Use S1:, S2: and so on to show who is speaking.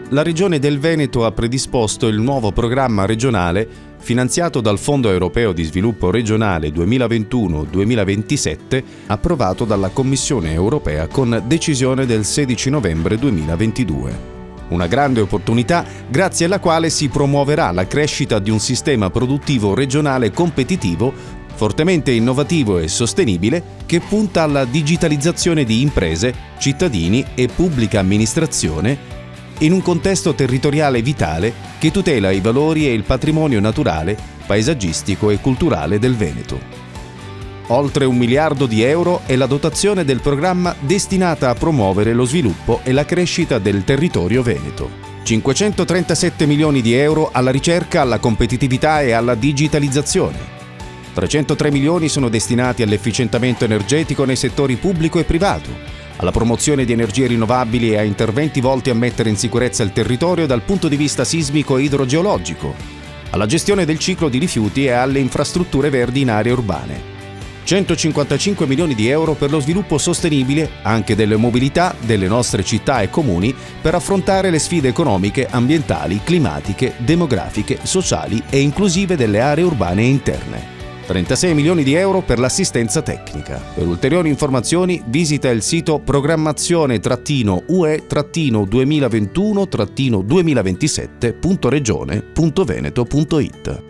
S1: la Regione del Veneto ha predisposto il nuovo programma regionale finanziato dal Fondo Europeo di Sviluppo Regionale 2021-2027, approvato dalla Commissione Europea con decisione del 16 novembre 2022. Una grande opportunità grazie alla quale si promuoverà la crescita di un sistema produttivo regionale competitivo, fortemente innovativo e sostenibile, che punta alla digitalizzazione di imprese, cittadini e pubblica amministrazione in un contesto territoriale vitale che tutela i valori e il patrimonio naturale, paesaggistico e culturale del Veneto. Oltre 1 miliardo di euro è la dotazione del programma destinata a promuovere lo sviluppo e la crescita del territorio veneto. 537 milioni di euro alla ricerca, alla competitività e alla digitalizzazione. 303 milioni sono destinati all'efficientamento energetico nei settori pubblico e privato, alla promozione di energie rinnovabili e a interventi volti a mettere in sicurezza il territorio dal punto di vista sismico e idrogeologico, alla gestione del ciclo di rifiuti e alle infrastrutture verdi in aree urbane. 155 milioni di euro per lo sviluppo sostenibile anche delle mobilità delle nostre città e comuni per affrontare le sfide economiche, ambientali, climatiche, demografiche, sociali e inclusive delle aree urbane interne. 36 milioni di euro per l'assistenza tecnica. Per ulteriori informazioni visita il sito programmazione-UE-2021-2027.regione.veneto.it.